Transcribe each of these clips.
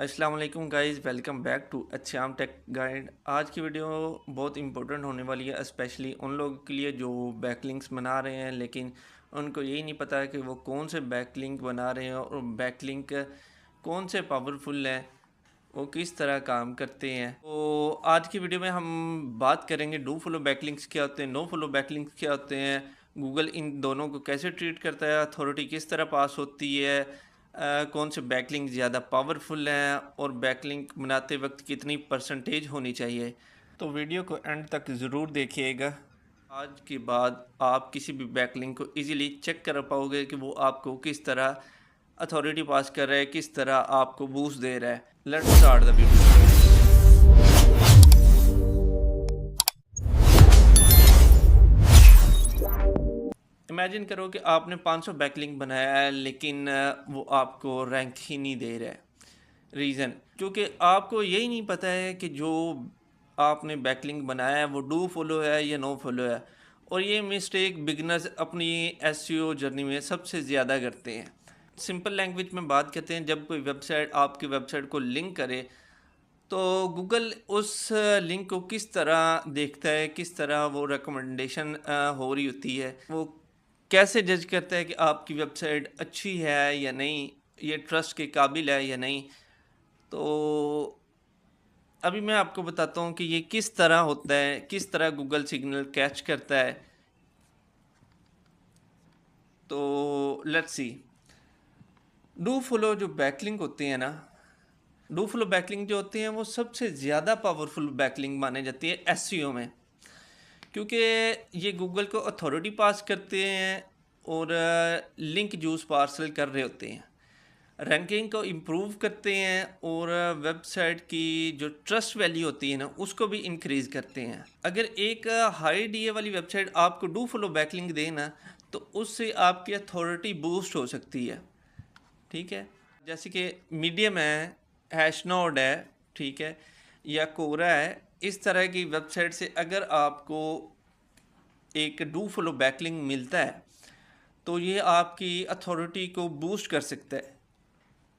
अस्सलाम वालेकुम guys, welcome back to अच्छाम टेक गाइड। आज की वीडियो बहुत इंपॉर्टेंट होने वाली है, स्पेशली उन लोगों के लिए जो बैकलिंक्स बना रहे हैं लेकिन उनको यही नहीं पता है कि वो कौन से बैकलिंक बना रहे हैं और बैकलिंक कौन से पावरफुल हैं, वो किस तरह काम करते हैं। तो आज की वीडियो में हम बात करेंगे डू फॉलो बैकलिंक्स क्या होते हैं, नो फॉलो बैकलिंक्स क्या होते हैं, गूगल इन दोनों को कैसे ट्रीट करता है, अथॉरिटी किस तरह पास होती है, कौन से बैकलिंक ज़्यादा पावरफुल हैं और बैकलिंक बनाते वक्त कितनी परसेंटेज होनी चाहिए। तो वीडियो को एंड तक ज़रूर देखिएगा। आज के बाद आप किसी भी बैकलिंक को इजीली चेक कर पाओगे कि वो आपको किस तरह अथॉरिटी पास कर रहा है, किस तरह आपको बूस्ट दे रहा है। Let's start the video. Imagine करो कि आपने 500 बैकलिंक बनाया है लेकिन वो आपको रैंक ही नहीं दे रहा है। रीज़न क्योंकि आपको यही नहीं पता है कि जो आपने बैकलिंक बनाया है वो डू फॉलो है या नो फॉलो है। और ये मिस्टेक बिगनर्स अपनी एसईओ जर्नी में सबसे ज़्यादा करते हैं। सिंपल लैंग्वेज में बात करते हैं, जब कोई वेबसाइट आपकी वेबसाइट को लिंक करे तो गूगल उस लिंक को किस तरह देखता है, किस तरह वो रिकमेंडेशन हो रही होती है, वो कैसे जज करता है कि आपकी वेबसाइट अच्छी है या नहीं, ये ट्रस्ट के काबिल है या नहीं। तो अभी मैं आपको बताता हूँ कि ये किस तरह होता है, किस तरह गूगल सिग्नल कैच करता है। तो लेट्स सी। डू फॉलो जो बैकलिंक होते हैं ना, डू फॉलो बैकलिंक जो होते हैं वो सबसे ज़्यादा पावरफुल बैकलिंक माने जाती है एसईओ में, क्योंकि ये गूगल को अथॉरिटी पास करते हैं और लिंक जूस पार्सल कर रहे होते हैं, रैंकिंग को इम्प्रूव करते हैं और वेबसाइट की जो ट्रस्ट वैल्यू होती है ना उसको भी इंक्रीज़ करते हैं। अगर एक हाई डीए वाली वेबसाइट आपको डू फॉलो बैकलिंक दे ना तो उससे आपकी अथॉरिटी बूस्ट हो सकती है। ठीक है, जैसे कि मीडियम है, हैशनोड है, ठीक है, या कोरा है, इस तरह की वेबसाइट से अगर आपको एक डू फॉलो बैकलिंक मिलता है तो ये आपकी अथॉरिटी को बूस्ट कर सकता है,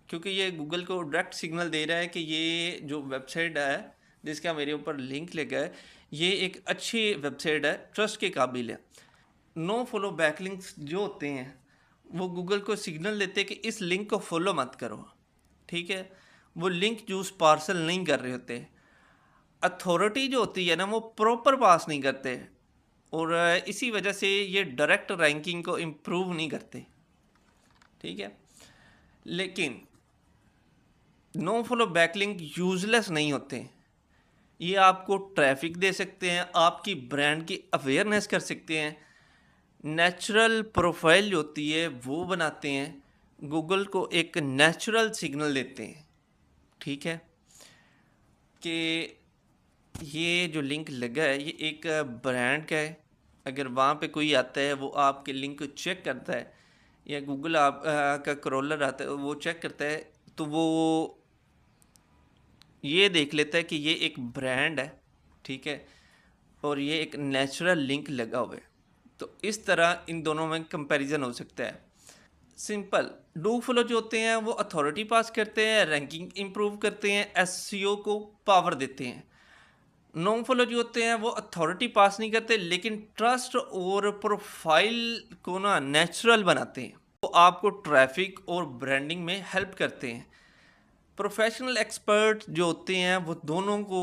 क्योंकि ये गूगल को डायरेक्ट सिग्नल दे रहा है कि ये जो वेबसाइट है जिसका मेरे ऊपर लिंक लगा है ये एक अच्छी वेबसाइट है, ट्रस्ट के काबिल है। नो फॉलो बैकलिंक्स जो होते हैं वो गूगल को सिग्नल देते हैं कि इस लिंक को फॉलो मत करो। ठीक है, वो लिंक जूस पार्सल नहीं कर रहे होते। अथॉरिटी जो होती है ना वो प्रॉपर पास नहीं करते और इसी वजह से ये डायरेक्ट रैंकिंग को इम्प्रूव नहीं करते। ठीक है, लेकिन नो फॉलो बैकलिंक यूजलेस नहीं होते। ये आपको ट्रैफिक दे सकते हैं, आपकी ब्रांड की अवेयरनेस कर सकते हैं, नेचुरल प्रोफाइल जो होती है वो बनाते हैं, गूगल को एक नेचुरल सिग्नल देते हैं। ठीक है, कि ये जो लिंक लगा है ये एक ब्रांड का है। अगर वहाँ पे कोई आता है वो आपके लिंक को चेक करता है, या गूगल आप का क्रॉलर आता है वो चेक करता है, तो वो ये देख लेता है कि ये एक ब्रांड है। ठीक है, और ये एक नेचुरल लिंक लगा हुआ है। तो इस तरह इन दोनों में कंपैरिजन हो सकता है। सिंपल, डू फॉलो जो होते हैं वो अथॉरिटी पास करते हैं, रैंकिंग इंप्रूव करते हैं, एसईओ को पावर देते हैं। नो फॉलो जो होते हैं वो अथॉरिटी पास नहीं करते लेकिन ट्रस्ट और प्रोफाइल को ना नेचुरल बनाते हैं, वो आपको ट्रैफिक और ब्रांडिंग में हेल्प करते हैं। प्रोफेशनल एक्सपर्ट जो होते हैं वो दोनों को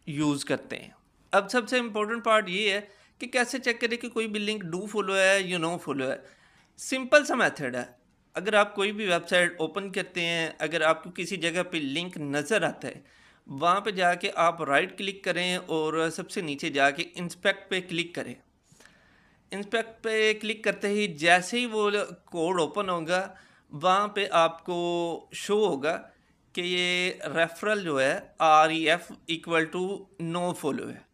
यूज़ करते हैं। अब सबसे इम्पोर्टेंट पार्ट ये है कि कैसे चेक करें कि कोई भी लिंक डू फॉलो है या नो फॉलो है। सिंपल सा मेथड है। अगर आप कोई भी वेबसाइट ओपन करते हैं, अगर आपको किसी जगह पे लिंक नज़र आता है, वहाँ पे जाके आप राइट क्लिक करें और सबसे नीचे जाके इंस्पेक्ट पे क्लिक करें। इंस्पेक्ट पे क्लिक करते ही जैसे ही वो कोड ओपन होगा वहाँ पे आपको शो होगा कि ये रेफरल जो है REF equal to no follow है।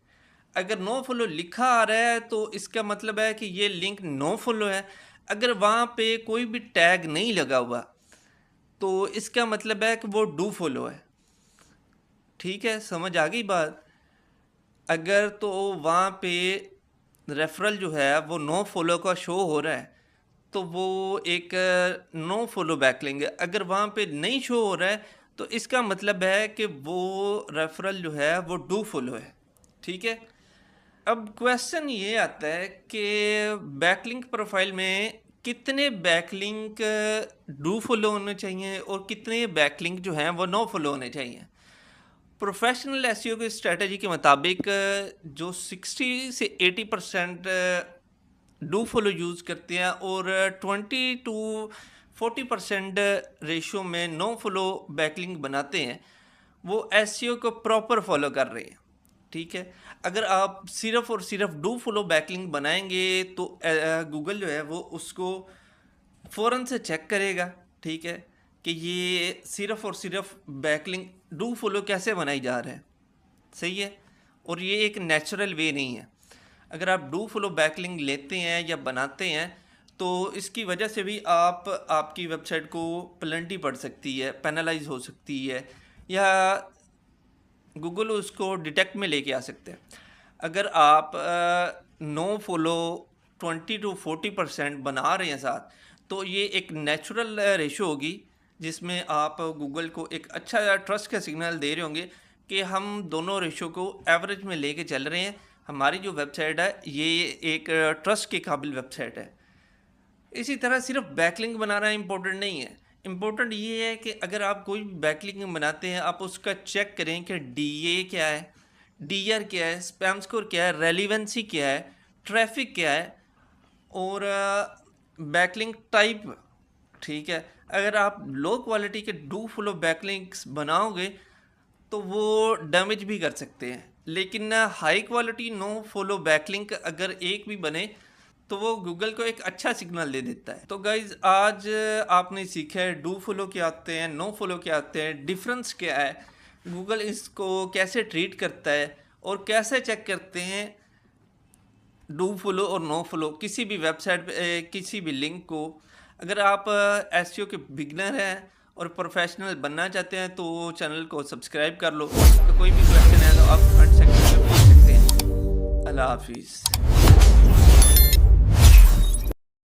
अगर नो फॉलो लिखा आ रहा है तो इसका मतलब है कि ये लिंक नो फॉलो है। अगर वहाँ पे कोई भी टैग नहीं लगा हुआ तो इसका मतलब है कि वो डू फॉलो है। ठीक है, समझ आ गई बात। अगर तो वहाँ पे रेफरल जो है वो नो फॉलो का शो हो रहा है तो वो एक नो फॉलो बैकलिंक है। अगर वहाँ पे नहीं शो हो रहा है तो इसका मतलब है कि वो रेफरल जो है वो डू फॉलो है, ठीक है। अब क्वेश्चन ये आता है कि बैकलिंक प्रोफाइल में कितने बैकलिंक डू फॉलो होने चाहिए और कितने बैकलिंक जो हैं वो नो फॉलो होने चाहिए। प्रोफेशनल एसईओ की स्ट्रेटजी के मुताबिक जो 60 से 80% डू फॉलो यूज़ करते हैं और 20 टू 40% रेशियो में नो फॉलो बैकलिंक बनाते हैं, वो एसईओ को प्रॉपर फॉलो कर रहे हैं, ठीक है। अगर आप सिर्फ और सिर्फ डू फॉलो बैकलिंक बनाएंगे तो गूगल जो है वो उसको फ़ौरन से चेक करेगा, ठीक है, कि ये सिर्फ और सिर्फ बैकलिंक डू फॉलो कैसे बनाई जा रहा है, सही है। और ये एक नेचुरल वे नहीं है। अगर आप डू फॉलो बैकलिंक लेते हैं या बनाते हैं तो इसकी वजह से भी आपकी वेबसाइट को पेनल्टी पड़ सकती है, पेनलाइज हो सकती है, या गूगल उसको डिटेक्ट में लेके आ सकते हैं। अगर आप नो फॉलो 20 टू 40% बना रहे हैं साथ, तो ये एक नेचुरल रेशो होगी जिसमें आप गूगल को एक अच्छा ट्रस्ट का सिग्नल दे रहे होंगे कि हम दोनों रेशो को एवरेज में लेके चल रहे हैं, हमारी जो वेबसाइट है ये एक ट्रस्ट के काबिल वेबसाइट है। इसी तरह सिर्फ बैकलिंक बनाना इम्पोर्टेंट नहीं है, इम्पोर्टेंट ये है कि अगर आप कोई भी बैकलिंक बनाते हैं आप उसका चेक करें कि DA क्या है, DR क्या है, स्पैम स्कोर क्या है, रेलिवेंसी क्या है, ट्रैफिक क्या है और बैकलिंक टाइप, ठीक है। अगर आप लो क्वालिटी के डू फॉलो बैकलिंक्स बनाओगे तो वो डैमेज भी कर सकते हैं, लेकिन high quality no follow backlink अगर एक भी बने तो वो गूगल को एक अच्छा सिग्नल दे देता है। तो गाइज आज आपने सीखा है डू फॉलो क्या आते हैं, नो फॉलो क्या आते हैं, डिफरेंस क्या है, गूगल इसको कैसे ट्रीट करता है और कैसे चेक करते हैं डू फॉलो और नो फॉलो किसी भी वेबसाइट पे किसी भी लिंक को। अगर आप एसईओ के बिगनर हैं और प्रोफेशनल बनना चाहते हैं तो चैनल को सब्सक्राइब कर लो। तो कोई भी क्वेश्चन है तो आप कमेंट सेक्शन में पूछ सकते हैं। अल्लाह हाफिज़।